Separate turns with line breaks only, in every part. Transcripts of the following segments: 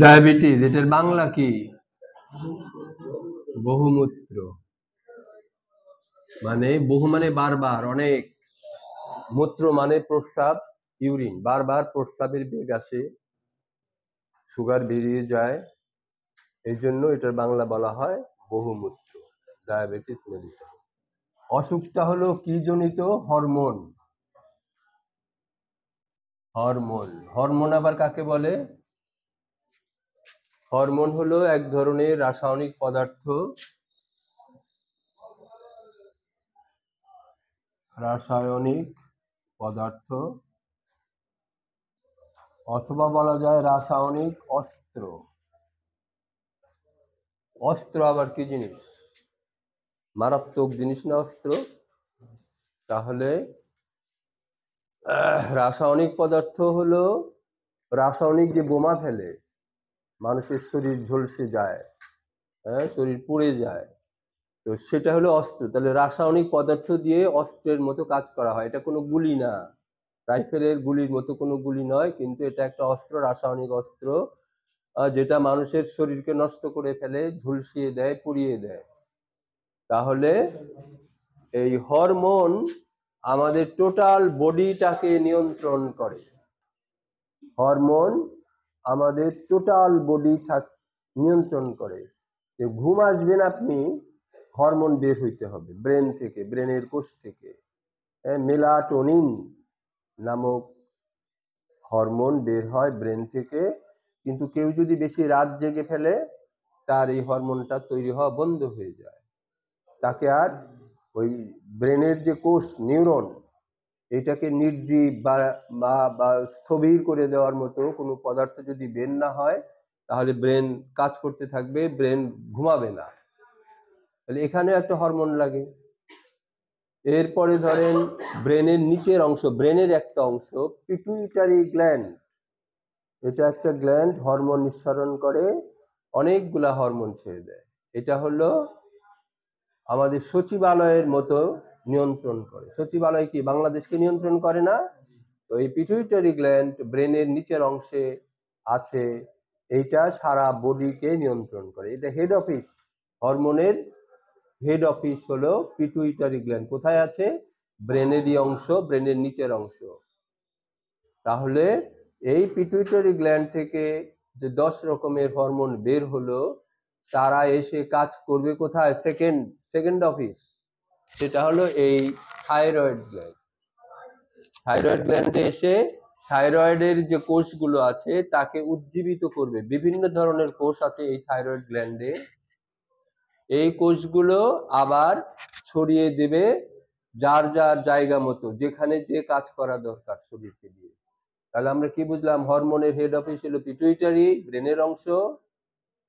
Diabetes এটার বাংলা কি? বহুমূত্র। মানে বহু মানে বারবার, অনেক, মূত্র মানে প্রস্রাব, ইউরিন, বারবার প্রস্রাবের বেগ আসে, সুগার বেরিয়ে যায়, এই জন্য এটার বাংলা বলা হয় বহুমূত্র, ডায়াবেটিস মেলিটাস। অসুখটা হলো কি জনিত? হরমোন। হরমোন। হরমোন আবার কাকে বলে? হরমোন হলো এক ধরনের রাসায়নিক পদার্থ, অথবা বলা যায় রাসায়নিক অস্ত্র। অস্ত্র আবার কি জিনিস? মারাত্মক জিনিস না অস্ত্র? তাহলে রাসায়নিক পদার্থ হলো রাসায়নিক যে বোমা ফেলে মানুষের শরীর ঝলসে যায়, হ্যাঁ, শরীর পুড়ে যায়, তো সেটা হলো অস্ত্র। তাহলে রাসায়নিক পদার্থ দিয়ে অস্ত্রের মতো কাজ করা হয়। এটা কোনো গুলি না, রাইফেলের গুলির মতো কোনো গুলি নয়, কিন্তু এটা একটা অস্ত্র, রাসায়নিক অস্ত্র, যেটা মানুষের শরীরকে নষ্ট করে ফেলে, ঝলসিয়ে দেয়, পুড়িয়ে দেয়। তাহলে এই হরমোন আমাদের টোটাল বডিটাকে নিয়ন্ত্রণ করে। হরমোন আমাদের টোটাল বডি নিয়ন্ত্রণ করে। যে ঘুম আসবেন আপনি, হরমোন বের হইতে হবে ব্রেন থেকে, ব্রেনের কোষ থেকে। মেলাটোনিন নামক হরমোন বের হয় ব্রেন থেকে, কিন্তু কেউ যদি বেশি রাত জেগে ফেলে তার এই হরমোনটা তৈরি হওয়া বন্ধ হয়ে যায়। তাকে আর ওই ব্রেনের যে কোষ, নিউরন, এটাকে নির্জীব বা স্থবির করে দেওয়ার মতো কোনো পদার্থ যদি বের না হয়, তাহলে ব্রেন কাজ করতে থাকবে, ব্রেন ঘুমাবে না। তাহলে এখানে একটা হরমোন লাগে। এরপরে ধরেন ব্রেনের নিচের অংশ, ব্রেনের একটা অংশ পিটুইটারি গ্ল্যান্ড, এটা একটা গ্ল্যান্ড, হরমোন নিঃসরণ করে, অনেকগুলা হরমোন ছেড়ে দেয়। এটা হলো আমাদের সচিবালয়ের মতো নিয়ন্ত্রণ করে। সচিবালয় কি বাংলাদেশকে নিয়ন্ত্রণ করে না? তো এই পিটুইটারি গ্ল্যান্ড ব্রেনের নিচের অংশে আছে, এইটা সারা বডিকে নিয়ন্ত্রণ করে। এটা হেড অফিস, হরমোনের হেড অফিস হলো পিটুইটারি গ্ল্যান্ড। কোথায় আছে? ব্রেনেরই অংশ, ব্রেনের নিচের অংশ। তাহলে এই পিটুইটারি গ্ল্যান্ড থেকে যে 10 রকমের হরমোন বের হলো, তারা এসে কাজ করবে কোথায়? সেকেন্ড অফিস, সেটা হলো এই থাইরয়েড গ্ল্যান্ড। থাইরয়েড গ্ল্যান্ডে এসে থাইরয়েডের যে কোষগুলো আছে তাকে উজ্জীবিত করবে। বিভিন্ন ধরনের কোষ আছে এই থাইরয়েড গ্ল্যান্ডে, এই কোষগুলো আবার ছড়িয়ে দেবে যার যার জায়গা মতো, যেখানে যে কাজ করা দরকার শরীরকে দিয়ে। তাহলে আমরা কি বুঝলাম? হরমোনের হেড অফিস হলো পিটুইটারি, ব্রেনের অংশ,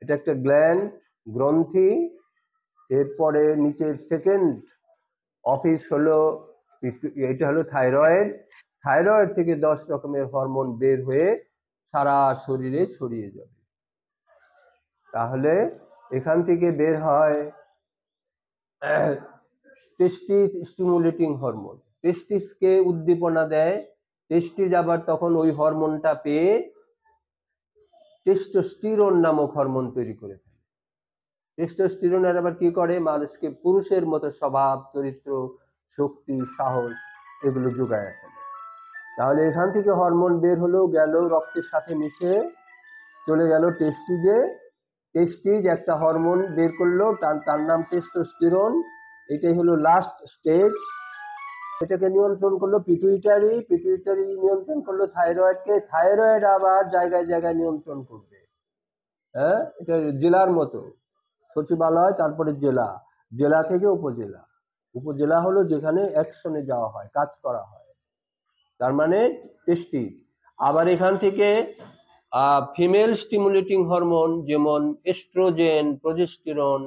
এটা একটা গ্ল্যান্ড, গ্রন্থি। এরপরে নিচের সেকেন্ড অফিস হলো এটা হলো থাইরয়েড। থাইরয়েড থেকে 10 রকমের হরমোন বের হয়ে সারা শরীরে ছড়িয়ে যাবে। তাহলে এখান থেকে বের হয় টেস্টিস স্টিমুলেটিং হরমোন, টেস্টিসকে উদ্দীপনা দেয়। টেস্টিস আবার তখন ওই হরমোনটা পেয়ে টেস্টোস্টেরন নামক হরমোন তৈরি করে ফেলে। টেস্টোস্টেরনের আবার কি করে? মানুষকে পুরুষের মতো স্বভাব, চরিত্র, শক্তি, সাহস এগুলো যোগায় ফেলে। তাহলে এখান থেকে হরমোন বের হলো, গেল রক্তের সাথে মিশে চলে গেল টেস্টিজে। টেস্টিজ একটা হরমোন বের করলো, তার নাম টেস্টোস্টেরন। এটাই হলো লাস্ট স্টেজ। এটাকে নিয়ন্ত্রণ করলো পিটুইটারি, পিটুইটারি নিয়ন্ত্রণ করলো থাইরয়েডকে, থাইরয়েড আবার জায়গায় জায়গায় নিয়ন্ত্রণ করবে। হ্যাঁ, এটা জেলার মতো, সচিবালয় তারপরে জেলা, জেলা থেকে উপজেলা, উপজেলা হলো যেখানে অ্যাকশনে যাওয়া হয়, কাজ করা হয়। তার মানে টেস্টিজ। আবার এখান থেকে ফিমেল স্টিমুলেটিং হরমোন যেমন এস্ট্রোজেন, প্রজেস্টেরন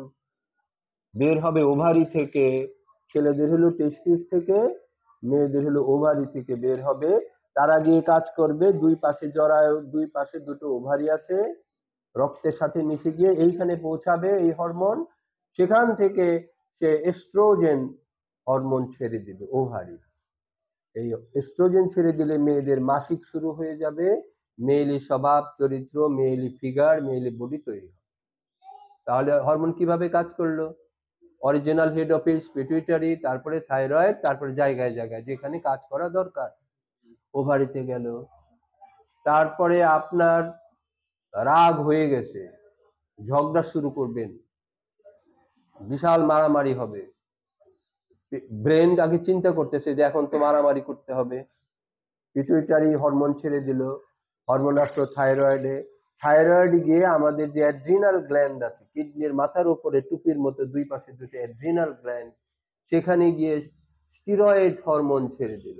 বের হবে ওভারি থেকে। ছেলেদের হলো টেস্টিস থেকে, মেয়েদের হলো ওভারি থেকে বের হবে। তারা গিয়ে কাজ করবে, দুই পাশে জরায়ু, দুই পাশে দুটো ওভারি আছে, রক্তের সাথে মিশে গিয়ে এইখানে পৌঁছাবে এই হরমোন। সেখান থেকে সে এস্ট্রোজেন হরমোন ছেড়ে দিবে ওভারি। এই এস্ট্রোজেন ছেড়ে দিলে মেয়েদের মাসিক শুরু হয়ে যাবে, মেয়েলি স্বভাব চরিত্র, মেয়েলি ফিগার, মেয়েলি বডি তৈরি হবে। তাহলে হরমোন কিভাবে কাজ করলো? অরিজিনাল হেড অফিস পিটুইটারি, তারপরে থাইরয়েড, তারপরে জায়গায় জায়গায় যেখানে কাজ করা দরকার ওভারিতে গেল। তারপরে আপনার রাগ হয়ে গেছে, ঝগড়া শুরু করবেন, বিশাল মারামারি হবে। ব্রেন আগে চিন্তা করতেছে যে এখন তো মারামারি করতে হবে, পিটুইটারি হরমোন ছেড়ে দিল, হরমোন আসলো থাইরয়েডে, থাইরয়েড গিয়ে আমাদের যে অ্যাড্রিনাল গ্ল্যান্ড আছে কিডনির মাথার উপরে টুপির মতো দুই পাশে দুটো অ্যাড্রিনাল গ্ল্যান্ড, সেখানে গিয়ে স্টিরয়েড হরমোন ছেড়ে দিল,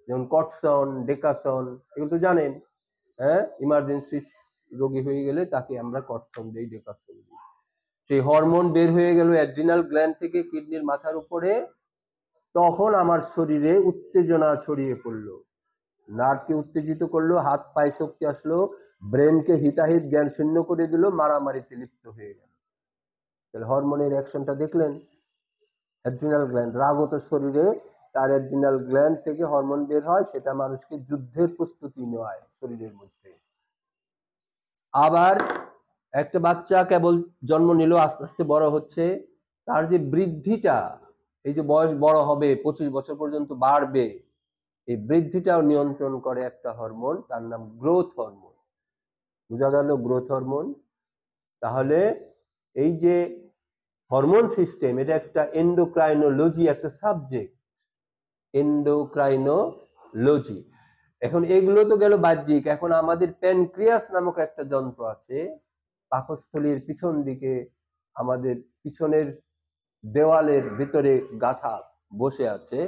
যেমন কটসন, ডেকাসন, এগুলো তো জানেন। হ্যাঁ, ইমার্জেন্সি রোগী হয়ে গেলে তাকে আমরা কটসন দিই, ডেকাসন দিই। সেই হরমোন বের হয়ে গেল অ্যাড্রিনাল গ্ল্যান্ড থেকে কিডনির মাথার উপরে। তখন আমার শরীরে উত্তেজনা ছড়িয়ে পড়লো, নার্ভকে উত্তেজিত করলো, হাত পায়ে শক্তি আসলো, ব্রেনকে হিতাহিত জ্ঞান শূন্য করে দিল, মারামারিতে লিপ্ত হয়ে গেল। তাহলে হরমোনের অ্যাকশনটা দেখলেন। অ্যাড্রিনাল গ্ল্যান্ড, রাগত শরীরে তার অ্যাড্রিনাল গ্ল্যান্ড থেকে হরমোন বের হয়, সেটা মানুষকে যুদ্ধের প্রস্তুতি নেওয়ায় শরীরের মধ্যে। আবার একটা বাচ্চা কেবল জন্ম নিল, আস্তে আস্তে বড় হচ্ছে, তার যে বৃদ্ধিটা, এই যে বয়স বড় হবে 25 বছর পর্যন্ত বাড়বে, এই বৃদ্ধিটাও নিয়ন্ত্রণ করে একটা হরমোন, তার নাম গ্রোথ হরমোন। বোঝা গেল গ্রোথ হরমোন। তাহলে এই যে হরমোন সিস্টেম, এটা একটা এন্ডোক্রাইনোলজি, একটা সাবজেক্ট, এন্ডোক্রাইনোলজি। এখন এগুলো তো গেল বাহ্যিক। এখন আমাদের প্যানক্রিয়াস নামক একটা যন্ত্র আছে পাকস্থলীর পিছন দিকে, আমাদের পিছনের দেওয়ালের ভিতরে গাঁথা বসে আছে।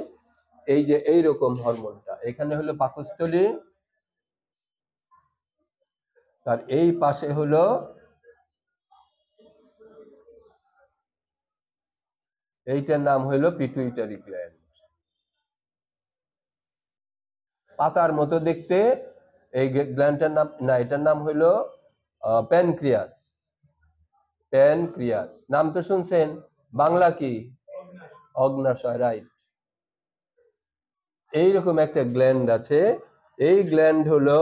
এই যে এইরকম হরমোনটা এখানে হলো পাকস্থলী, আর এই পাশে হলো এইটার নাম হলো পিটুইটারি গ্ল্যান্ড। পাতার মতো দেখতে এই গ্ল্যান্ডটার নাম, না এটার নাম হলো প্যানক্রিয়াস। প্যানক্রিয়াস নাম তো শুনছেন, বাংলা কি? অগ্ন্যাশয়, রাইট। এইরকম একটা গ্ল্যান্ড আছে। এই গ্ল্যান্ড হলো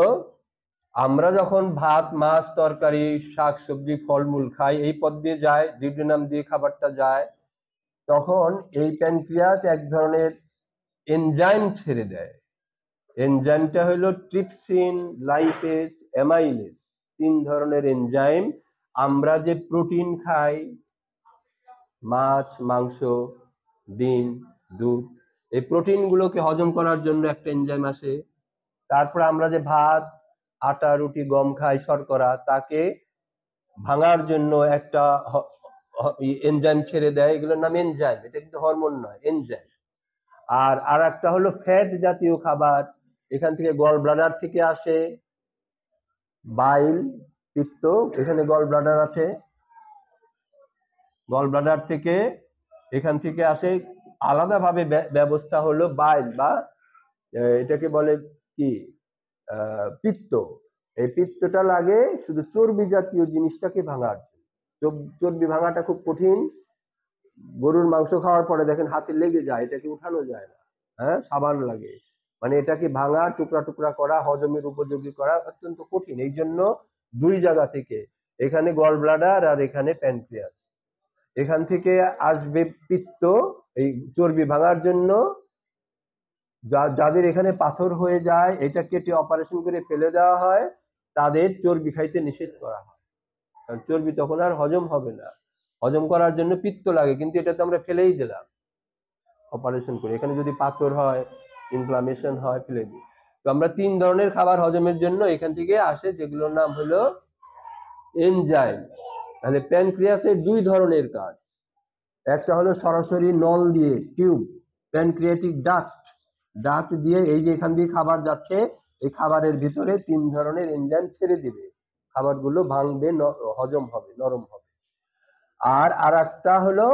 আমরা যখন ভাত, মাছ, তরকারি, শাক সবজি, ফলমূল খাই, এই পথ দিয়ে যায়, ডিউডিনাম দিয়ে খাবারটা যায়, তখন এই প্যানক্রিয়াস এক ধরনের এনজাইম ছেড়ে দেয়। এনজাইমটা হলো ট্রিপসিন, লাইপেজ, অ্যামাইলেজ, 3 ধরনের এনজাইম। আমরা যে প্রোটিন খাই, মাছ, মাংস, ডিম, দুধ, এই প্রোটিনগুলোকে হজম করার জন্য একটা এনজাইম আসে। তারপর আমরা যে ভাত, আটা, রুটি, গম খাই, শর্করা, তাকে ভাঙার জন্য একটা এনজাইম ছেড়ে দেয়, এগুলোর নাম এনজাইম। এটা কিন্তু হরমোন নয়, এনজাইম। আর একটা হলো ফ্যাট জাতীয় খাবার, এখান থেকে গল ব্লাডার থেকে আসে, বাইল, পিত্ত, এখানে গল ব্লাডার আছে, গল ব্লাডার থেকে এখান থেকে আসে। আলাদাভাবে ব্যবস্থা হলো বাইল, বা এটাকে বলে কি পিত্ত। এই পিত্তটা লাগে শুধু চর্বি জাতীয় জিনিসটাকে ভাঙার জন্য। চর্বি ভাঙাটা খুব কঠিন। গরুর মাংস খাওয়ার পরে দেখেন হাতে লেগে যায়, এটাকে উঠানো যায় না, হ্যাঁ, সাবান লাগে। মানে এটাকে ভাঙা, টুকরা টুকরা করা, হজমের উপযোগী করা অত্যন্ত কঠিন। এই জন্য 2 জায়গা থেকে, এখানে গল ব্লাডার আর এখানে প্যানক্রিয়াস, এখান থেকে আসবে পিত্ত এই চর্বি ভাঙার জন্য। যাদের এখানে পাথর হয়ে যায়, এটা কেটে অপারেশন করে ফেলে দেওয়া হয়, তাদের চর্বি খাইতে নিষেধ করা হয়, কারণ চর্বি তখন আর হজম হবে না। হজম করার জন্য পিত্ত লাগে, কিন্তু এটা তো আমরা ফেলেই দিলাম অপারেশন করে। এখানে যদি পাথর হয়, ইনফ্লামেশন হয়, ফেলে দিই। তো আমরা 3 ধরনের খাবার হজমের জন্য এখান থেকে আসে, যেগুলোর নাম হলো এনজাইম। তাহলে প্যানক্রিয়াসের 2 ধরনের কাজ। একটা হলো সরাসরি নল দিয়ে, টিউব, প্যানক্রিয়াটিক ডাক্ট, ডাক্ট দিয়ে এই যে এখান দিয়ে খাবার যাচ্ছে, এই খাবারের ভিতরে 3 ধরনের এনজাইম ছেড়ে দিবে, খাবারগুলো ভাঙবে, হজম হবে, নরম হবে। আর একটা হলো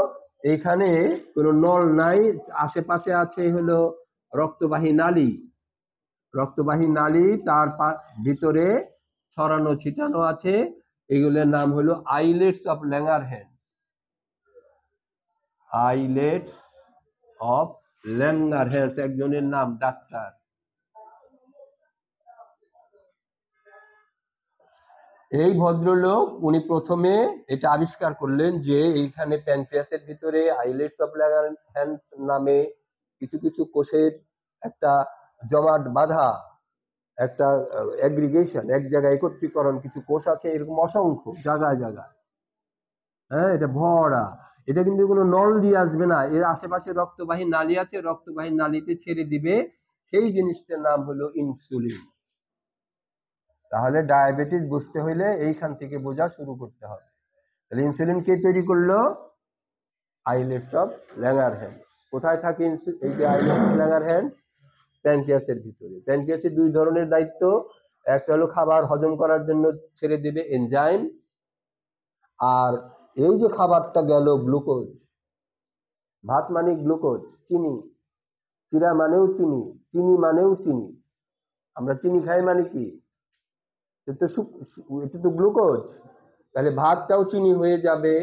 এইখানে কোনো নল নাই, আশেপাশে আছে হলো রক্তবাহী নালী, রক্তবাহী নালী, তার ভিতরে ছড়ানো ছিটানো আছে, এগুলোর নাম হলো islets of Langerhans. Islets of Langerhans, একজনের নাম ডাক্তার। এই ভদ্রলোক উনি প্রথমে এটা আবিষ্কার করলেন যে এইখানে প্যানক্রিয়াসের ভিতরে আইলেটস অফ ল্যাঙ্গারহ্যান্স নামে কিছু কিছু কোষের একটা জমাট বাঁধা একটা অ্যাগ্রিগেশন, এক জায়গায় একত্রীকরণ কিছু কোষ আছে এরকম অসংখ্য জায়গায় জায়গায়। হ্যাঁ, এটা ভরা। এটা কিন্তু কোনো নল দিয়ে আসবে না, এর আশেপাশে রক্তবাহী নালী আছে, রক্তবাহী নালীতে ছেড়ে দিবে। সেই জিনিসটার নাম হলো ইনসুলিন। তাহলে ডায়াবেটিস বুঝতে হইলে এইখান থেকে বোঝা শুরু করতে হবে। তাহলে ইনসুলিন কে তৈরি করলো? Islets of Langerhans. কোথায় থাকে এই যে আইলেটস অফ ল্যাঙ্গারহ্যান্স? প্যানক্রিয়াসের ভিতরে। প্যানক্রিয়াসের দুই ধরনের দায়িত্ব, একটা হলো খাবার হজম করার জন্য ছেড়ে দেবে এনজাইম, আর এই যে খাবারটা গেল গ্লুকোজ, ভাত মানে গ্লুকোজ, চিনি, চিরা মানেও চিনি, চিনি মানেও চিনি। আমরা চিনি খাই মানে কি? এটা তো গ্লুকোজ। তাহলে ভাতটাও চিনি হয়ে যাবে,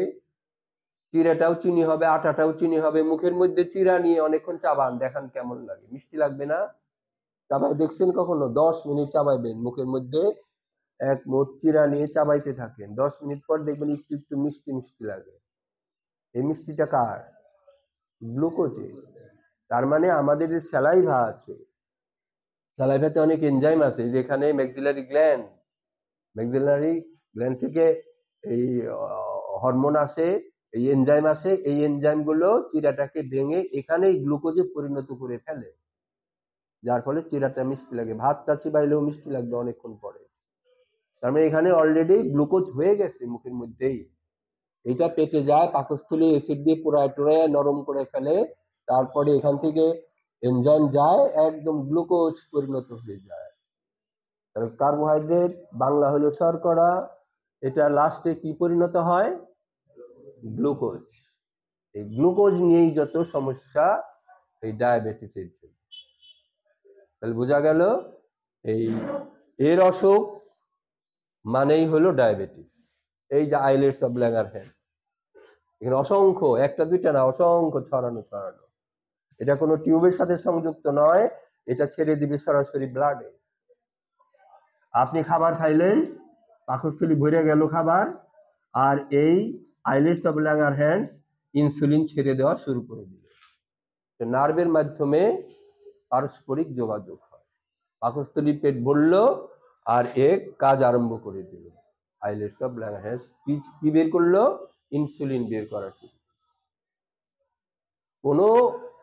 চিরাটাও চিনি হবে, আটাটাও চিনি হবে। মুখের মধ্যে চিরা নিয়ে অনেকক্ষণ চাবান, দেখান কেমন লাগে, মিষ্টি লাগবে না? চাবাই দেখছেন কখনো? 10 মিনিট চাবাইবেন, মুখের মধ্যে এক মোট চিরা নিয়ে চাবাইতে থাকেন, 10 মিনিট পর দেখবেন একটু একটু মিষ্টি মিষ্টি লাগে। এই মিষ্টিটা কার? গ্লুকোজে। তার মানে আমাদের যে স্যালাইভা আছে, স্যালাইভাতে অনেক এনজাইম আছে, যেখানে ম্যাক্সিলারি গ্ল্যান্ড থেকে এই হরমোন আসে, এই এনজাইম আসে, এই এনজাইম গুলো চিরাটাকে ভেঙে এখানেই গ্লুকোজে পরিণত করে ফেলে, যার ফলে চিরাটা মিষ্টি লাগে। ভাতটা চিবাইলেও মিষ্টি লাগবে অনেকক্ষণ পরে। তার মানে এখানে অলরেডি গ্লুকোজ হয়ে গেছে মুখের মধ্যেই। এটা পেটে যায়, পাকস্থলী অ্যাসিড দিয়ে পোড়ায় টোড়ায় নরম করে ফেলে, তারপরে এখান থেকে এনজাইম যায়, একদম গ্লুকোজ পরিণত হয়ে যায়। তাহলে কার্বোহাইড্রেট বাংলা হলো শর্করা, এটা লাস্টে কি পরিণত হয়? গ্লুকোজ। এই গ্লুকোজ নিয়েই যত সমস্যা এই ডায়াবেটিসের জন্য। তাহলে বোঝা গেল এই এর অসুখ মানেই হলো ডায়াবেটিস। এই যে আইলেটস অফ ল্যাঙ্গারহ্যান্স, এখানে অসংখ্য, একটা দুইটা না, অসংখ্য ছড়ানো ছড়ানো। এটা কোনো টিউবের সাথে সংযুক্ত নয়, এটা ছেড়ে দিবে সরাসরি ব্লাডে। আপনি খাবার খাইলেন, পাকস্থলী ভরে গেল খাবার, আর এই আইলেটস অফ ল্যাঙ্গারহ্যান্স ইনসুলিন ছেড়ে দেওয়া শুরু করে দিবে। নার্ভের মাধ্যমে পারস্পরিক যোগাযোগ হয়, পাকস্থলী পেট ভরল আর এক কাজ আরম্ভ করে দিল, আইলেটস অফ ল্যাঙ্গারহ্যান্স কি বের করলো? ইনসুলিন বের করা শুরু। কোনো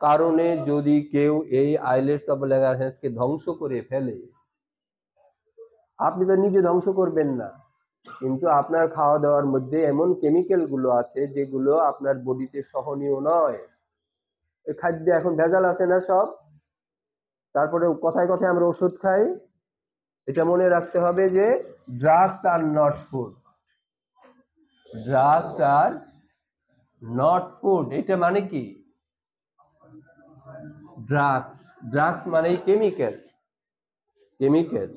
কারণে যদি কেউ এই আইলেটস অফ ল্যাঙ্গারহ্যান্সকে ধ্বংস করে ফেলে, আপনি তো নিজে ধ্বংস করবেন না, কিন্তু আপনার খাওয়া দাওয়ার মধ্যে এমন কেমিক্যাল গুলো আছে যেগুলো আপনার বডিতে সহনীয় নয়। এই খাদ্যে এখন ভেজাল আছে না সব, তারপরে কথায় কথায় আমরা ওষুধ খাই। এটা মনে রাখতে হবে যে drugs are not food, drugs are not food. এটা মানে কি? ড্রাগস, ড্রাগস মানেই কেমিক্যাল, কেমিক্যাল।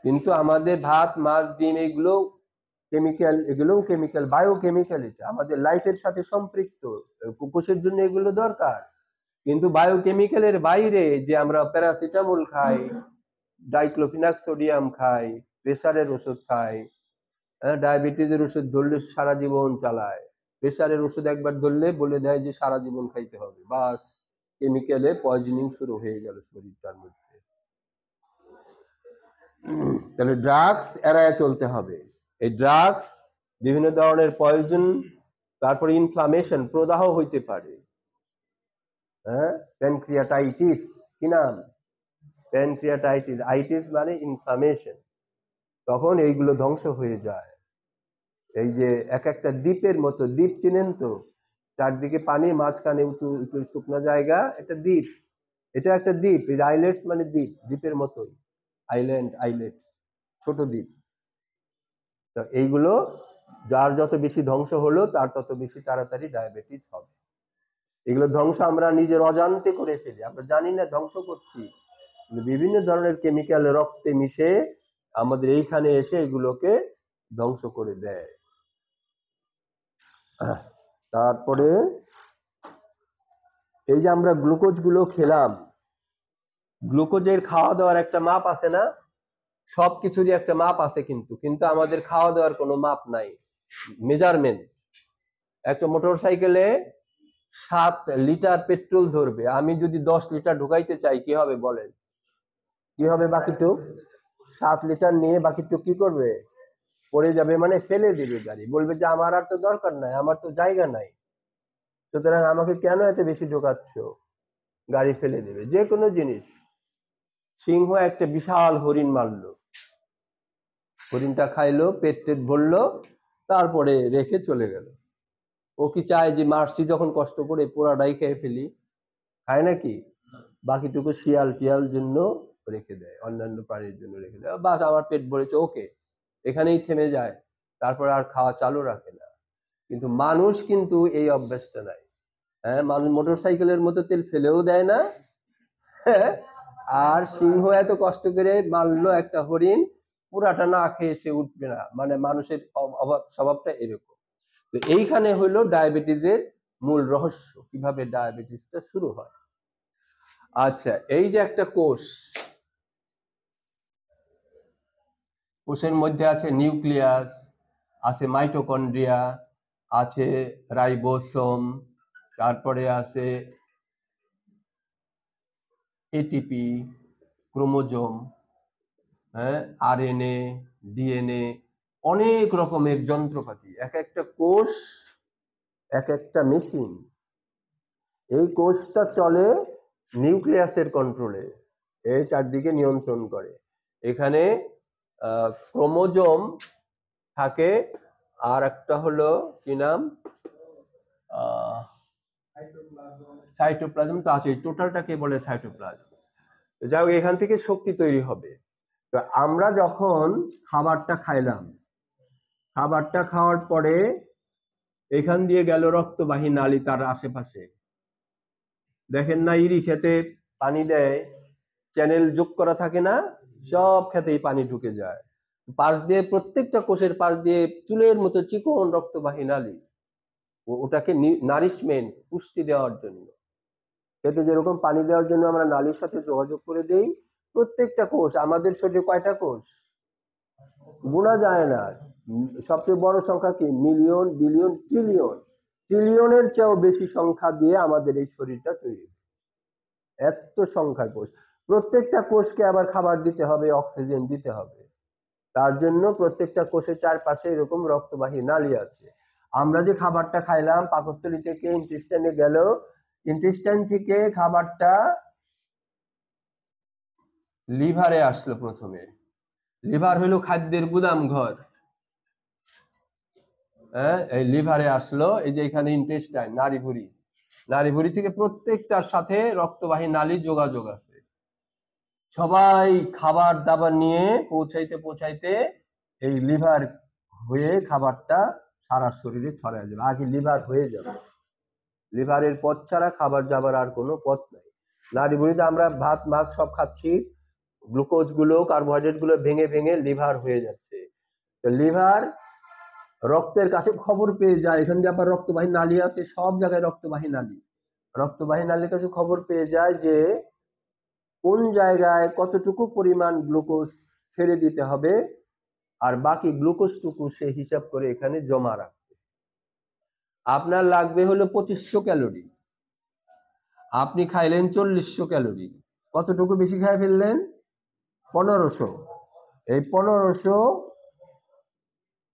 কিন্তু আমাদের ভাত মাছ ডিম এগুলো কেমিক্যাল, এগুলোও কেমিক্যাল, বায়োকেমিক্যাল। এটা আমাদের লাইফের সাথে সম্পৃক্ত, কোষের জন্য এগুলো দরকার। কিন্তু বায়োকেমিক্যালের বাইরে যে আমরা প্যারাসিটামল খাই, ডাইক্লোফিনাক সোডিয়াম খাই, প্রেসারের ওষুধ খাই, ডায়াবেটিসের ওষুধ ধরলে সারা জীবন চালায়, প্রেসারের ওষুধ একবার ধরলে বলে দেয় যে সারা জীবন খাইতে হবে, বাস কেমিক্যালে পয়জনিং শুরু হয়ে গেল শরীরটার মধ্যে। তাহলে ড্রাগস এড়ায় চলতে হবে। এই ড্রাগস বিভিন্ন ধরনের পয়জন, তারপরে ইনফ্লামেশন, প্রদাহ হইতে পারে। হ্যাঁ, প্যানক্রিয়াটাইটিস, কি নাম? প্যানক্রিয়াটাইটিস, আইটিস মানে ইনফ্লামেশন, তখন এইগুলো ধ্বংস হয়ে যায়। এই যে এক একটা দ্বীপের মতো, দ্বীপ চিনেন তো? চারদিকে পানি, মাঝখানে উঁচু উঁচু শুকনো জায়গা, একটা দ্বীপ। এটা একটা দ্বীপ, এই আইল্যান্ডস মানে দ্বীপ, দ্বীপের মতোই, আইল্যান্ড, আইল্যান্ড, ছোট দ্বীপ। তো এইগুলো যার যত বেশি ধ্বংস হলো তার তত বেশি তাড়াতাড়ি ডায়াবেটিস হবে। এগুলো ধ্বংস আমরা নিজের অজান্তে করে ফেলি, আমরা জানি না ধ্বংস করছি। বিভিন্ন ধরনের কেমিক্যাল রক্তে মিশে আমাদের এইখানে এসে এগুলোকে ধ্বংস করে দেয়। তারপরে এই যে আমরা গ্লুকোজ গুলো খেলাম, গ্লুকোজের খাওয়া দাওয়ার একটা মাপ আছে না? সবকিছুরই একটা মাপ আছে, কিন্তু কিন্তু আমাদের খাওয়া দাওয়ার কোনো মাপ নাই, মেজারমেন্ট। একটা মোটর সাইকেলে 7 লিটার পেট্রোল ধরবে, আমি যদি 10 লিটার ঢুকাইতে চাই কি হবে বলেন? কি হবে বাকিটুক? 7 লিটার নিয়ে বাকিটুক কি করবে? পড়ে যাবে, মানে ফেলে দিবে গাড়ি, বলবে যে আমার আর তো দরকার নাই, আমার তো জায়গা নাই, সুতরাং আমাকে কেন এত বেশি ঢোকাচ্ছ? গাড়ি ফেলে দেবে যে কোনো জিনিস। সিংহ একটা বিশাল হরিণ মারলো, হরিণটা খাইলো, পেট টেট ভরলো, তারপরে রেখে চলে গেল। ও কি চায় যে মারছি যখন কষ্ট করে পোড়াটাই খেয়ে ফেলি? খায় নাকি? বাকিটুকু শিয়াল টিয়াল জন্য রেখে দেয়, অন্যান্য প্রাণীর জন্য রেখে দেয়, বাস আমার পেট ভরেছে, ওকে, এখানেই থেমে যায়, তারপর আর খাওয়া চালু রাখে না। কিন্তু মানুষ কিন্তু এই অভ্যাসটা নাই। হ্যাঁ, মানুষ মোটর সাইকেলের মতো তেল ফেলেও দেয় না। হ্যাঁ, আর সিংহ এত কষ্ট করে মারলো একটা হরিণ, পুরাটা না খেয়ে সে উঠবে না, মানে মানুষের অভাব স্বভাবটা এরকম। তো এইখানে হলো ডায়াবেটিসের মূল রহস্য, কিভাবে ডায়াবেটিসটা শুরু হয়। আচ্ছা, এই যে একটা কোষ, কোষের মধ্যে আছে নিউক্লিয়াস, আছে মাইটোকন্ড্রিয়া, আছে রাইবোসোম, তারপরে আছে এটিপি, ক্রোমোজোম, হ্যাঁ, আরএনএ, ডিএনএ, অনেক রকমের যন্ত্রপাতি। এক একটা কোষ এক একটা মেশিন। এই কোষটা চলে নিউক্লিয়াসের কন্ট্রোলে, এই চারদিকে নিয়ন্ত্রণ করে। এখানে ক্রোমোজোম থাকে, আর একটা হলো কি নাম, সাইটোপ্লাজম তো আছে, টোটালটাকে বলে সাইটোপ্লাজম। যাই হোক, এখান থেকে শক্তি তৈরি হবে। তো আমরা যখন খাবারটা খাইলাম, খাবারটা খাওয়ার পরে এখান দিয়ে গেল রক্তবাহী নালী, তার আশেপাশে দেখেন না ইরি খেতে পানি দেয়, চ্যানেল যোগ করা থাকে না, সব খেতেই পানি ঢুকে যায়, পাশ দিয়ে প্রত্যেকটা কোষের পাশ দিয়ে চুলের মতো চিকন রক্তবাহী নালী, ওটাকে নারিশমেন্ট, পুষ্টি দেওয়ার জন্য। খেতে যেরকম পানি দেওয়ার জন্য আমরা নালীর সাথে যোগাযোগ করে দেই, প্রত্যেকটা কোষ, আমাদের শরীরে কয়টা কোষ গোনা যায় না, সবচেয়ে বড় সংখ্যা কি? মিলিয়ন, বিলিয়ন, ট্রিলিয়ন, ট্রিলিয়নের চেয়েও বেশি সংখ্যা দিয়ে আমাদের এই শরীরটা তৈরি। এত সংখ্যার কোষ, প্রত্যেকটা কোষকে আবার খাবার দিতে হবে, অক্সিজেন দিতে হবে, তার জন্য প্রত্যেকটা কোষের চারপাশে এরকম রক্তবাহী নালী আছে। আমরা যে খাবারটা খাইলাম, পাকস্থলী থেকে ইন্টেস্টাইনে গেল, ইন্টেস্টাইন থেকে খাবারটা লিভারে আসলো প্রথমে। লিভার হলো খাদ্যের গুদাম ঘর। হ্যাঁ, এই লিভারে আসলো, এই যে এখানে ইন্টেস্টাইন, নাড়িভুঁড়ি, নাড়িভুঁড়ি থেকে প্রত্যেকটার সাথে রক্তবাহী নালী যোগাযোগ আছে। সবাই খাবার দাবার নিয়ে পৌঁছাইতে পৌঁছাইতে এই লিভার হয়ে খাবারটা সারা শরীরে ছড়ায় যাবে, আগে লিভার হয়ে যাবে। লিভারের পথ ছাড়া খাবার যাবার আর কোনো পথ নাই। নাড়িভুঁড়িতে আমরা ভাত মাছ সব খাচ্ছি, গ্লুকোজ গুলো, কার্বোহাইড্রেট গুলো ভেঙে ভেঙে লিভার হয়ে যাচ্ছে। তো লিভার রক্তের কাছে খবর পেয়ে যায়, এখান দিয়ে আবার রক্তবাহী নালী আছে, সব জায়গায় রক্তবাহী নালী, রক্তবাহী নালীর কাছে খবর পেয়ে যায় যে কোন জায়গায় কতটুকু পরিমাণ গ্লুকোজ ছেড়ে দিতে হবে, আর বাকি গ্লুকোজটুকু সে হিসাব করে এখানে জমা রাখবে। আপনার লাগবে হলো 2500 ক্যালোরি, আপনি খাইলেন 4400 ক্যালোরি, কতটুকু বেশি খাই ফেললেন? 1500। এই 1500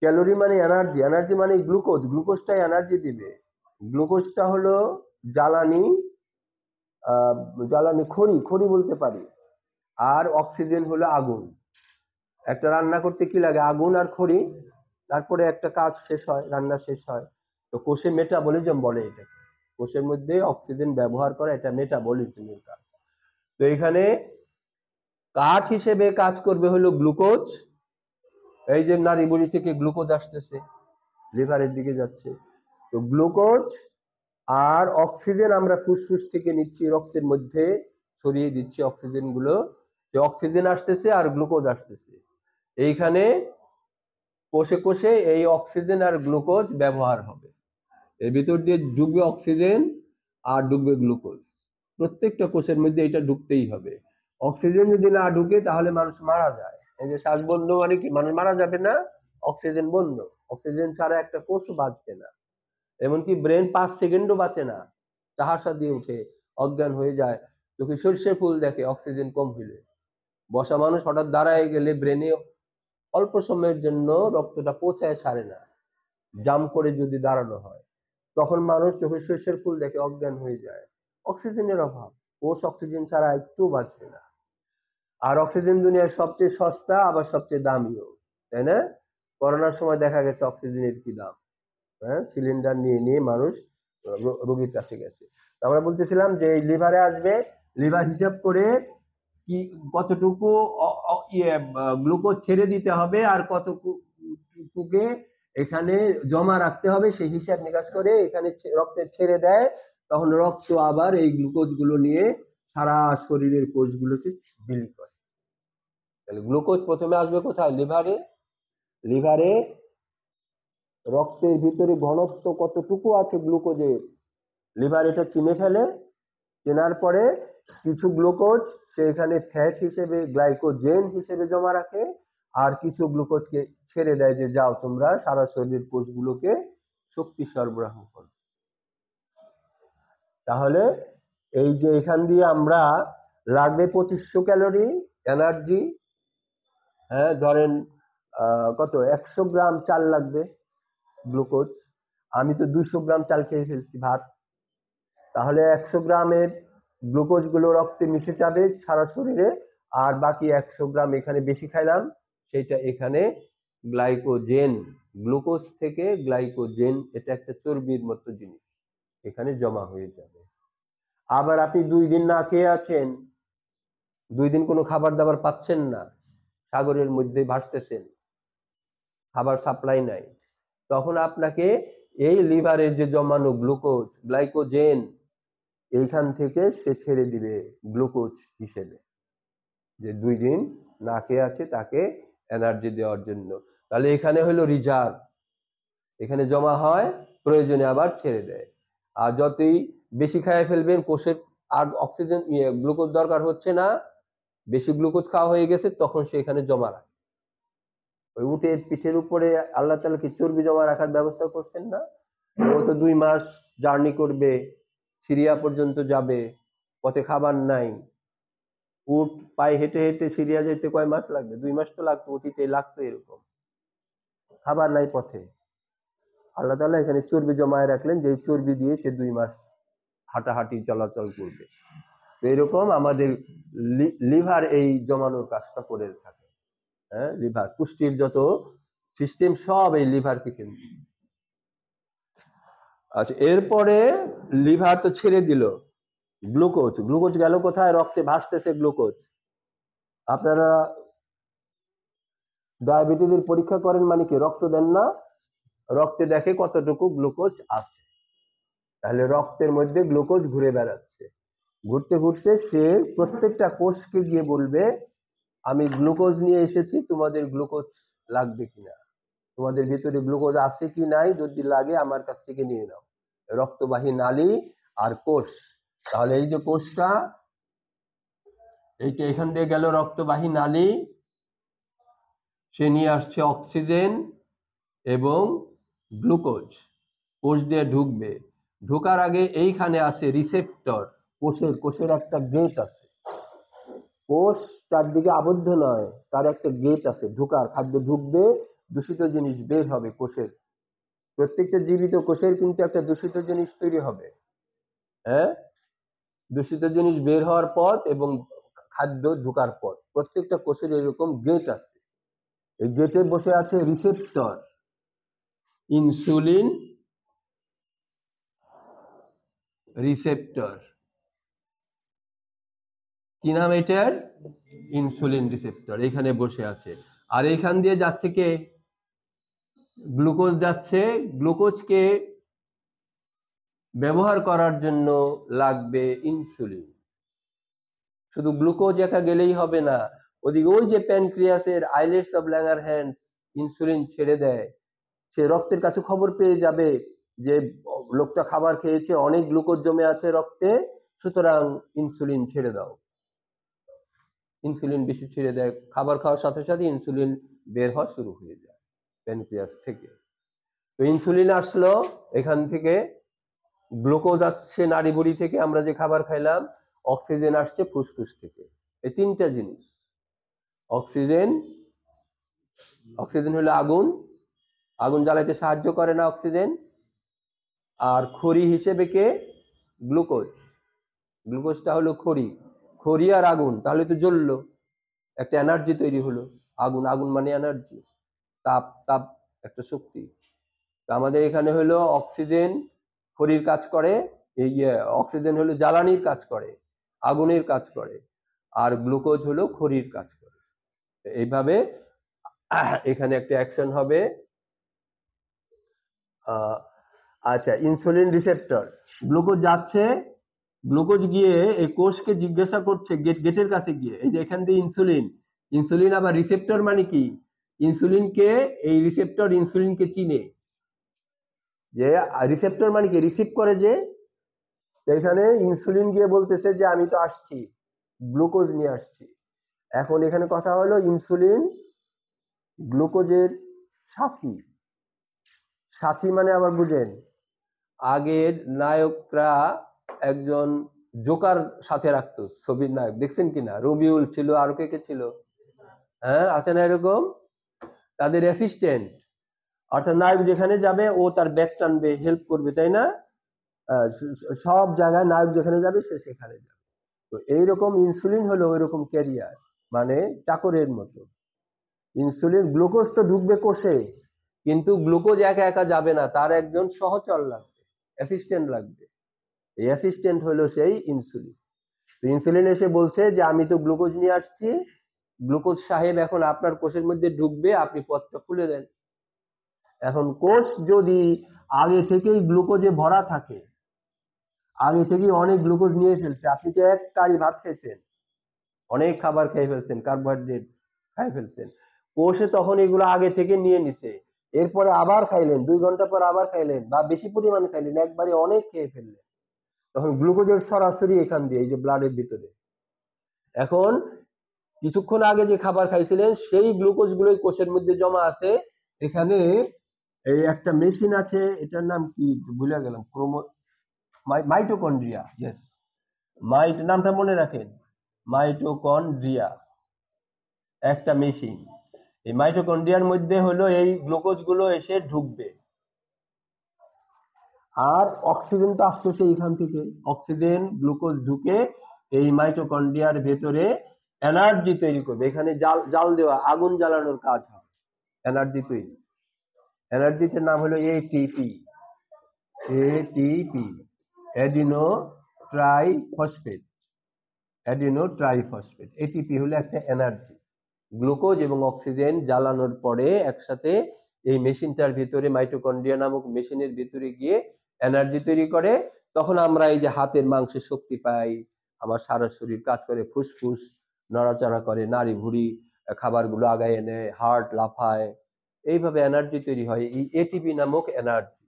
ক্যালোরি মানে এনার্জি, এনার্জি মানে গ্লুকোজ, গ্লুকোজটাই এনার্জি দিবে। গ্লুকোজটা হলো জ্বালানি, জ্বালানি খড়ি, খড়ি বলতে পারি। আর অক্সিজেন হলো আগুন। একটা রান্না করতে কি লাগে? আগুন আর খড়ি, তারপরে একটা কাজ শেষ হয়, রান্না শেষ হয়। তো কোষে মেটাবলিজম বলে এটাকে, কোষের মধ্যে অক্সিজেন ব্যবহার করা, এটা মেটাবলিজমের কাজ। তো এখানে কাঠ হিসেবে কাজ করবে হলো গ্লুকোজ। এই যে নাড়িভুঁড়ি থেকে গ্লুকোজ আসতেছে, লিভারের দিকে যাচ্ছে। তো গ্লুকোজ আর অক্সিজেন আমরা ফুসফুস থেকে নিচ্ছি, রক্তের মধ্যে ছড়িয়ে দিচ্ছি অক্সিজেন গুলো, যে অক্সিজেন আসতেছে আর গ্লুকোজ আসতেছে। এইখানে কোষে কোষে এই অক্সিজেন আর গ্লুকোজ ব্যবহার হবে, এর ভিতর দিয়ে ঢুকবে অক্সিজেন আর ঢুকবে গ্লুকোজ। প্রত্যেকটা কোষের মধ্যে এটা ঢুকতেই হবে। অক্সিজেন যদি না ঢুকে তাহলে মানুষ মারা যায়। এই যে শ্বাস বন্ধ মানে কি, মানুষ মারা যাবে না, অক্সিজেন বন্ধ। অক্সিজেন ছাড়া একটা কোষও বাঁচবে না। এমনকি ব্রেন 5 সেকেন্ডও বাঁচে না, চাহাসা দিয়ে উঠে অজ্ঞান হয়ে যায়, চোখে সর্ষে ফুল দেখে অক্সিজেন কম হইলে। বসা মানুষ হঠাৎ দাঁড়ায় গেলে ব্রেনে অল্প সময়ের জন্য রক্তটা পৌঁছায় সারে না, জাম করে যদি দাঁড়ানো হয়, তখন মানুষ চোখে সর্ষের ফুল দেখে অজ্ঞান হয়ে যায়। অক্সিজেনের অভাব, কোষ অক্সিজেন ছাড়া একটু বাঁচবে না। আর অক্সিজেন দুনিয়ার সবচেয়ে সস্তা, আবার সবচেয়ে দামিও, তাই না? করোনার সময় দেখা গেছে অক্সিজেনের কি দাম। হ্যাঁ, সিলিন্ডার নিয়ে নিয়ে মানুষ রোগীর কাছে গেছে। আমরা বলতেছিলাম যে এই লিভারে আসবে, লিভার হিসাব করে কি কতটুকু গ্লুকোজ ছেড়ে দিতে হবে আর কতটুকুকে এখানে জমা রাখতে হবে, সেই হিসাব নিকাশ করে এখানে রক্তে ছেড়ে দেয়। তখন রক্ত আবার এই গ্লুকোজ গুলো নিয়ে সারা শরীরের কোষগুলোকে বিলি করে। তাহলে গ্লুকোজ প্রথমে আসবে কোথায়? লিভারে। লিভারে রক্তের ভিতরে ঘনত্ব কতটুকু আছে গ্লুকোজের, লিভার এটা চিনে ফেলে। চেনার পরে কিছু গ্লুকোজ সে এখানে ফ্যাট হিসেবে, গ্লাইকোজেন হিসেবে জমা রাখে, আর কিছু গ্লুকোজকে ছেড়ে দেয় যে যাও তোমরা সারা শরীরের কোষগুলোকে শক্তি সরবরাহ করো। তাহলে এই যে এখান দিয়ে আমরা লাগবে 2500 ক্যালোরি এনার্জি। হ্যাঁ, ধরেন কত 100 গ্রাম চাল লাগবে গ্লুকোজ। আমি তো 200 গ্রাম চাল খেয়ে ফেলছি, ভাত। তাহলে 100 গ্রামের গ্লুকোজ গুলো রক্তে মিশে যাবে সারা শরীরে, আর বাকি 100 গ্রাম এখানে বেশি খাইলাম, সেটা এখানে গ্লাইকোজেন, গ্লুকোজ থেকে গ্লাইকোজেন, এটা একটা চর্বির মতো জিনিস, এখানে জমা হয়ে যাবে। আবার আপনি 2 দিন না খেয়ে আছেন, 2 দিন কোনো খাবার দাবার পাচ্ছেন না, সাগরের মধ্যে ভাসতেছেন, খাবার সাপ্লাই নাই, তখন আপনাকে এই লিভারের যে জমানো গ্লুকোজ, গ্লাইকোজেন, এইখান থেকে সে ছেড়ে দিবে গ্লুকোজ হিসেবে, যে 2 দিন না খেয়ে আছে তাকে এনার্জি দেওয়ার জন্য। তাহলে এখানে হলো রিজার্ভ, এখানে জমা হয়, প্রয়োজনে আবার ছেড়ে দেয়। আর যতই বেশি খেয়ে ফেলবেন, কোষের আর অক্সিজেন গ্লুকোজ দরকার হচ্ছে না, বেশি গ্লুকোজ খাওয়া হয়ে গেছে, তখন সে এখানে জমা রাখে। ওই উটের পিঠের উপরে আল্লাহ তাআলা কি চর্বি জমা রাখার ব্যবস্থা করছেন না? ও তো 2 মাস জার্নি করবে, সিরিয়া পর্যন্ত যাবে, পথে খাবার নাই। উট পায়ে হেঁটে হেঁটে সিরিয়া যেতে কয় মাস লাগবে? 2 মাস তো লাগতো, অতীতে লাগতো এরকম। খাবার নাই পথে, আল্লাহ তাআলা এখানে চর্বি জমায় রাখলেন, যে চর্বি দিয়ে সে 2 মাস হাঁটাহাঁটি চলাচল করবে। তো এরকম আমাদের লিভার এই জমানোর কাজটা করে থাকে। হ্যাঁ, লিভার পুষ্টির যত সিস্টেম সব এই লিভারকে কেন্দ্র। আচ্ছা, এরপরে লিভার তো ছেড়ে দিল গ্লুকোজ, গ্লুকোজ গেল কোথায়? রক্তে ভাসতেছে গ্লুকোজ। আপনারা ডায়াবেটিসের পরীক্ষা করেন মানে কি, রক্ত দেন না, রক্তে দেখে কতটুকু গ্লুকোজ আছে। তাহলে রক্তের মধ্যে গ্লুকোজ ঘুরে বেড়াচ্ছে, ঘুরতে ঘুরতে সে প্রত্যেকটা কোষকে গিয়ে বলবে আমি গ্লুকোজ নিয়ে এসেছি, তোমাদের গ্লুকোজ লাগবে কিনা, তোমাদের ভিতরে গ্লুকোজ আছে কি নাই, যদি লাগে আমার কাছ থেকে নিয়ে নাও। রক্তবাহী নালী আর কোষ, তাহলে এই যে কোষটা, এইটা এখান দিয়ে গেল রক্তবাহী নালী, সে নিয়ে আসছে অক্সিজেন এবং গ্লুকোজ, কোষ দিয়ে ঢুকবে। ঢোকার আগে এইখানে আছে রিসেপ্টর, কোষের একটা গেট আছে। কোষ চারদিকে আবদ্ধ নয়, তার একটা গেট আছে, ঢোকার, খাদ্য ঢুকবে, দূষিত জিনিস বের হবে কোষের। প্রত্যেকটা জীবিত কোষের কিন্তু একটা দূষিত জিনিস তৈরি হবে। হ্যাঁ, দূষিত জিনিস বের হওয়ার পথ এবং খাদ্য ঢোকার পথ, প্রত্যেকটা কোষের এরকম গেট আছে। এই গেটে বসে আছে রিসেপ্টর, ইনসুলিন রিসেপ্টর। কি নাম এটার? ইনসুলিন রিসেপ্টর, এখানে বসে আছে। আর এখান দিয়ে যাচ্ছে কে? গ্লুকোজ যাচ্ছে। গ্লুকোজকে ব্যবহার করার জন্য লাগবে ইনসুলিন। শুধু গ্লুকোজ একা গেলেই হবে না, ওদিকে ওই যে প্যানক্রিয়াসের আইলেটস অফ ল্যাঙ্গারহ্যান্স ইনসুলিন ছেড়ে দেয়, সে রক্তের কাছে খবর পেয়ে যাবে যে লোকটা খাবার খেয়েছে, অনেক গ্লুকোজ জমে আছে রক্তে, সুতরাং ইনসুলিন ছেড়ে দাও। ইনসুলিন বেশি ছেড়ে দেয়, খাবার খাওয়ার সাথে সাথে ইনসুলিন বের হওয়া শুরু হয়ে যায় প্যানক্রিয়াস থেকে। তো ইনসুলিন আসলো এখান থেকে, গ্লুকোজ আসছে নাড়িভুড়ি থেকে, আমরা যে খাবার খাইলাম, অক্সিজেন আসছে ফুসফুস থেকে। এই তিনটা জিনিস। অক্সিজেন, অক্সিজেন হলো আগুন, আগুন জ্বালাইতে সাহায্য করে না অক্সিজেন। আর খড়ি হিসেবে কে? গ্লুকোজ। গ্লুকোজটা হলো খড়ি, খড়ি আর আগুন, তাহলে তো জ্বললো, একটা এনার্জি তৈরি হলো। আগুন, আগুন মানে এনার্জি, তাপ, তাপ একটা শক্তি। তো আমাদের এখানে হলো অক্সিজেন খড়ির কাজ করে, এই অক্সিজেন হলো জ্বালানির কাজ করে, আগুনের কাজ করে, আর গ্লুকোজ হলো খড়ির কাজ করে। এইভাবে এখানে একটা অ্যাকশন হবে। আচ্ছা, ইনসুলিন রিসেপ্টর, গ্লুকোজ যাচ্ছে, গ্লুকোজ গিয়ে এই কোষকে জিজ্ঞাসা করছে, গেটের কাছে গিয়ে, এই যে এখান দিয়ে ইনসুলিন, ইনসুলিন আবার রিসেপ্টর মানে কি? ইনসুলিনকে, এই রিসেপ্টর ইনসুলিনকে চিনে, যে রিসেপ্টর মানে কি? রিসিভ করে যে। এখানে ইনসুলিন গিয়ে বলতেছে যে আমি তো আসছি, গ্লুকোজ নিয়ে আসছি। এখন এখানে কথা হলো ইনসুলিন গ্লুকোজের সাথী। সাথী মানে আবার বুঝেন, আগের নায়করা একজন জোকার সাথে রাখতো, ছবির নায়ক দেখছেন কিনা? রবিউল ছিল, আর কে কে ছিল? হ্যাঁ, আছে না এরকম? তাদের অ্যাসিস্ট্যান্ট, অর্থাৎ নায়ক যেখানে যাবে ও তার ব্যাগ টানবে, হেল্প করবে, তাই না? সব জায়গায় নায়ক যেখানে যাবে সে সেখানে যাবে। তো এইরকম ইনসুলিন হলো ওই রকম ক্যারিয়ার, মানে চাকরের মতো। ইনসুলিন, গ্লুকোজ তো ঢুকবে কোষে, কিন্তু গ্লুকোজ একা একা যাবে না, তার একজন সহচর লাগবে, অ্যাসিস্ট্যান্ট লাগবে। এই অ্যাসিস্ট্যান্ট হলো সেই ইনসুলিন। তো ইনসুলিন এসে বলছে যে আমি তো গ্লুকোজ নিয়ে আসছি, গ্লুকোজ সাহেব এখন আপনার কোষের মধ্যে ঢুকবে, আপনি পথটা খুলে দেন। এখন কোষ যদি আগে থেকেই গ্লুকোজে ভরা থাকে, আগে থেকেই অনেক গ্লুকোজ নিয়ে ফেলছে, আপনি তো এক কারি ভাত খাইছেন, অনেক খাবার খেয়ে ফেলছেন, কার্বোহাইড্রেট খাই ফেলছেন, কোষে তখন এগুলো আগে থেকে নিয়ে নিছে, এরপরে আবার খাইলেন, 2 ঘন্টা পর আবার খাইলেন, বা বেশি পরিমাণে খাইলেন, একবারে অনেক খেয়ে ফেললেন, তখন গ্লুকোজের সরাসরি এখান দিয়ে, এই যে ব্লাডের ভিতরে, এখন কিছুক্ষণ আগে যে খাবার খাইছিলেন সেই গ্লুকোজ গুলোই কোষের মধ্যে জমা আছে। এখানে এই একটা মেশিন আছে, এটার নাম কি ভুলে গেলাম, মাইটোকন্ড্রিয়া, ইয়েস, নামটা মনে রাখেন, মাইটোকন্ড্রিয়া একটা মেশিন। এই মাইটোকন্ড্রিয়ার মধ্যে হলো এই গ্লুকোজ গুলো এসে ঢুকবে, আর অক্সিজেন তো আসতেছে এখান থেকে, অক্সিজেন গ্লুকোজ ঢুকে এই মাইটোকন্ড্রিয়ার ভেতরে এনার্জি তৈরি করবে, এখানে জাল জাল দেওয়া, আগুন জ্বালানোর কাজ হবে, এনার্জি তৈরি। এনার্জিটার নাম হলো ATP, ATP, adeno triphosphate, adeno triphosphate, ATP হলো একটা এনার্জি। গ্লুকোজ এবং অক্সিজেন জ্বালানোর পরে একসাথে এই মেশিনটার ভিতরে, মাইটোকন্ড্রিয়া নামক মেশিনের ভিতরে গিয়ে এনার্জি তৈরি করে। তখন আমরা এই যে হাতের মাংসে শক্তি পাই, আমার সারা শরীর কাজ করে, ফুসফুস নড়াচড়া করে, নাড়ি ভুড়ি খাবারগুলো আগায় এনে, হার্ট লাফায়, এইভাবে এনার্জি তৈরি হয়, এই এটিপি নামক এনার্জি।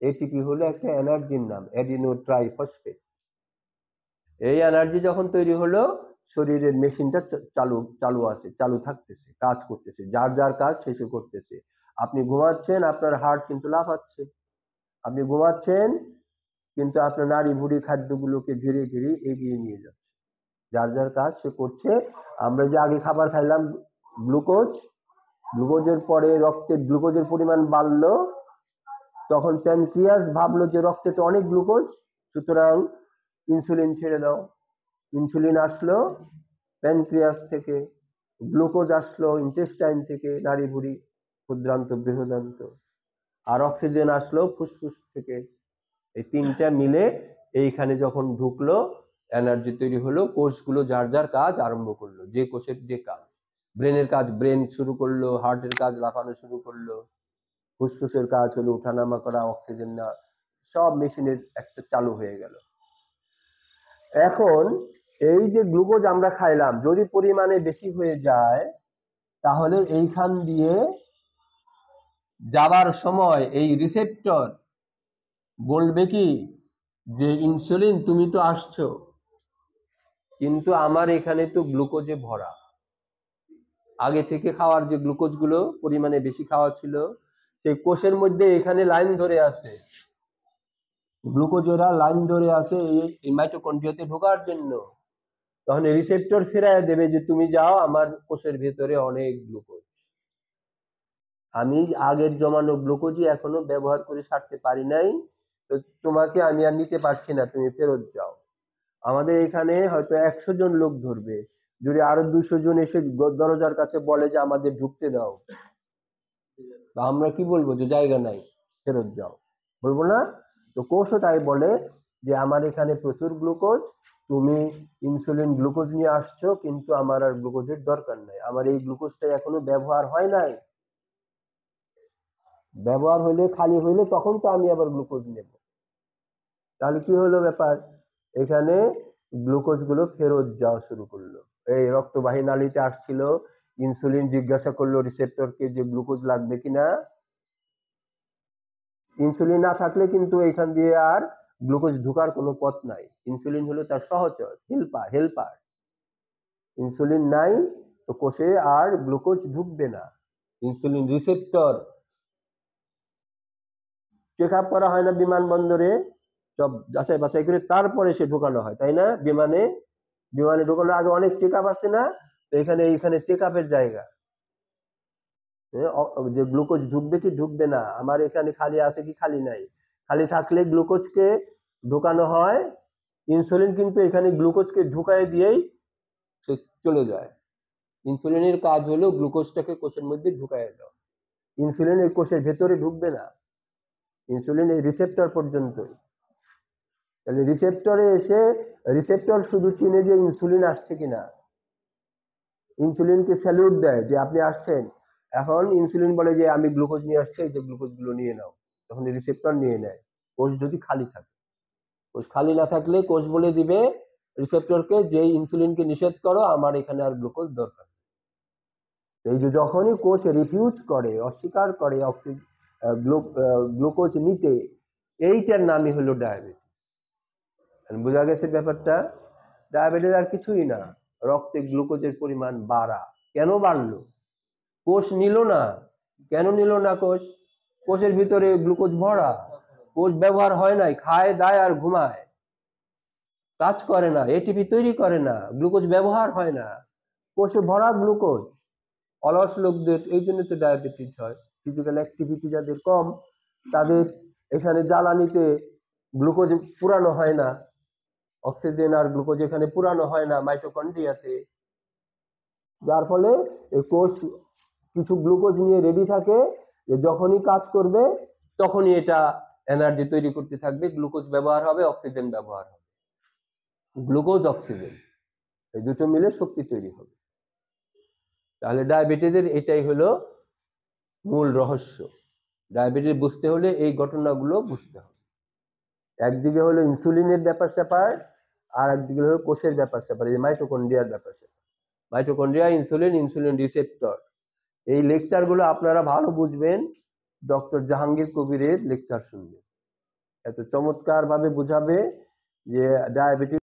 এটিপি হলো একটা এনার্জির নাম, অ্যাডিনো ট্রাইফসফেট। এই এনার্জি যখন তৈরি হলো, শরীরের মেশিনটা চালু চালু আছে, চালু থাকতেছে, কাজ করতেছে, যার যার কাজ শেষে করতেছে। আপনি ঘুমাচ্ছেন, আপনার হার্ট কিন্তু লাফাচ্ছে, আপনি ঘুমাচ্ছেন কিন্তু আপনার নাড়ি ভুড়ি খাদ্যগুলোকে ধীরে ধীরে এগিয়ে নিয়ে যাচ্ছে, যার যার কাজ সে করছে। আমরা যে আগে খাবার খাইলাম গ্লুকোজ, গ্লুকোজের পরে রক্তে গ্লুকোজের পরিমাণ বাড়লো, তখন প্যানক্রিয়াস ভাবলো যে রক্তে তো অনেক গ্লুকোজ, সুতরাং ইনসুলিন ছেড়ে দাও। ইনসুলিন আসলো প্যানক্রিয়াস থেকে, গ্লুকোজ আসলো ইন্টেস্টাইন থেকে, নাড়ি ভুড়ি ক্ষুদ্রান্ত বৃহদান্ত, আর অক্সিজেন আসলো ফুসফুস থেকে। এই তিনটা মিলে এইখানে যখন ঢুকলো, এনার্জি তৈরি হলো, কোষগুলো যার যার কাজ আরম্ভ করলো, যে কোষের যে কাজ, ব্রেনের কাজ ব্রেন শুরু করলো, হার্টের কাজ লাফানো শুরু করলো, ফুসফুসের কাজ হলো উঠানামা করা, অক্সিজেন না, সব মেশিনের একটা চালু হয়ে গেল। এখন এই যে গ্লুকোজ আমরা খাইলাম যদি পরিমাণে বেশি হয়ে যায়, তাহলে এইখান দিয়ে যাবার সময় এই রিসেপ্টর বলবে কি যে ইনসুলিন তুমি তো আসছো, কিন্তু আমার এখানে তো গ্লুকোজে ভরা। আগে থেকে খাওয়ার যে গ্লুকোজ গুলো পরিমাণে বেশি খাওয়া ছিল, সেই কোষের মধ্যে এখানে লাইন ধরে আছে, গ্লুকোজেরা লাইন ধরে আছে এই মাইটোকন্ড্রিয়াতে ঢোকার জন্য। তখন রিসেপ্টর ফেরায় দেবে যে তুমি যাও, আমার কোষের ভেতরে অনেক গ্লুকোজ, আমি আগের জমানো গ্লুকোজই এখনো ব্যবহার করে সারতে পারি নাই, তো তোমাকে আমি আর নিতে পারছি না, তুমি ফেরত যাও। আমাদের এখানে হয়তো 100 জন লোক ধরবে, যদি আরো 200 জন এসে দরজার কাছে বলে যে আমাদের ঢুকতে দাও, তা আমরা কি বলবো যে জায়গা নাই, ফেরত যাও, বলবো না? তো কোষও তাই বলে যে আমার এখানে প্রচুর গ্লুকোজ, তুমি ইনসুলিন গ্লুকোজ নিয়ে আসছো, কিন্তু আমার আর গ্লুকোজের দরকার নাই, আমার এই গ্লুকোজটা এখনো ব্যবহার হয় নাই, ব্যবহার হইলে খালি হইলে তখন তো আমি আবার গ্লুকোজ নেব। তাহলে কি হলো ব্যাপার, এখানে গ্লুকোজ গুলো ফেরত যাওয়া শুরু করলো, এই রক্তবাহী নালীতে আসছিল, ইনসুলিন জিজ্ঞাসা করলো রিসেপ্টরকে যে গ্লুকোজ লাগবে কিনা, ইনসুলিন না থাকলে কিন্তু এখান দিয়ে আর গ্লুকোজ ঢোকার কোনো পথ নাই, ইনসুলিন হলো তার সহচর, হেল্পার। ইনসুলিন নাই তো কোষে আর গ্লুকোজ ঢুকবে না। ইনসুলিন রিসেপ্টর চেক আপ করা হয় না বিমানবন্দরে, সব যাচাই বাছাই করে তারপরে সে ঢোকানো হয়, তাই না? বিমানে বিমানে ঢোকানোর আগে অনেক চেক আপ আছে না? তো এইখানে চেক আপের জায়গা, যে গ্লুকোজ ঢুকবে কি ঢুকবে না, আমার এখানে খালি আছে কি খালি নাই, খালি থাকলে গ্লুকোজকে ঢোকানো হয়, ইনসুলিন কিন্তু এখানে গ্লুকোজকে ঢুকায় দিয়েই সে চলে যায়। ইনসুলিনের কাজ হলো গ্লুকোজটাকে কোষের মধ্যে ঢুকায় দেওয়া, ইনসুলিন এই কোষের ভেতরে ঢুকবে না, ইনসুলিন এই রিসেপ্টর পর্যন্তই। তাহলে রিসেপ্টরে এসে রিসেপ্টর শুধু চিনে যে ইনসুলিন আসছে কিনা, ইনসুলিনকে স্যালুট দেয় যে আপনি আসছেন, এখন ইনসুলিন বলে যে আমি গ্লুকোজ নিয়ে আসছি, এই যে গ্লুকোজ গুলো নিয়ে নাও, তখন রিসেপ্টর নিয়ে নেয়। কোষ যদি খালি থাকে, কোষ খালি না থাকলে কোষ বলে দিবে রিসেপ্টরকে যে ইনসুলিনকে নিষেধ করো, আমার এখানে আর গ্লুকোজ দরকার। এই যে যখনই কোষ রিফিউজ করে, অস্বীকার করে গ্লুকোজ নিতে, এইটার নামই হলো ডায়াবেটিস। বোঝা গেছে ব্যাপারটা? ডায়াবেটিস আর কিছুই না, রক্তে গ্লুকোজের পরিমাণ বাড়া। কেন বাড়লো? কোষ নিল না। কেন নিল না কোষ? কোষের ভিতরে গ্লুকোজ ভরা, কোষ ব্যবহার হয় নাই, খায় দায় আর ঘুমায়, কাজ করে না, এটিপি তৈরি করে না, গ্লুকোজ ব্যবহার হয় না, কোষে ভরা গ্লুকোজ। অলস লোকদের এই জন্য তো ডায়াবেটিস হয়, ফিজিক্যাল অ্যাক্টিভিটি যাদের কম, তাদের এখানে জ্বালানিতে গ্লুকোজ পুরানো হয় না, অক্সিজেন আর গ্লুকোজ এখানে পুরানো হয় না মাইটোকন্ড্রিয়াতে, যার ফলে এই কোষ কিছু গ্লুকোজ নিয়ে রেডি থাকে, যে যখনই কাজ করবে তখনই এটা এনার্জি তৈরি করতে থাকবে, গ্লুকোজ ব্যবহার হবে, অক্সিজেন ব্যবহার হবে, গ্লুকোজ অক্সিজেন এই দুটো মিলে শক্তি তৈরি হবে। তাহলে ডায়াবেটিসের এটাই হলো মূল রহস্য। ডায়াবেটিস বুঝতে হলে এই ঘটনাগুলো বুঝতে হবে। একদিকে হলো ইনসুলিনের ব্যাপার স্যাপার, আর একদিকে হলো কোষের ব্যাপার স্যাপার, এই মাইটোকন্ড্রিয়ার ব্যাপার স্যাপার। মাইটোকন্ড্রিয়া, ইনসুলিন, ইনসুলিন রিসেপ্টর, এই লেকচারগুলো আপনারা ভালো বুঝবেন, ডক্টর জাহাঙ্গীর কবিরের লেকচার শুনবেন, এত চমৎকার ভাবে বুঝাবে যে ডায়াবেটিস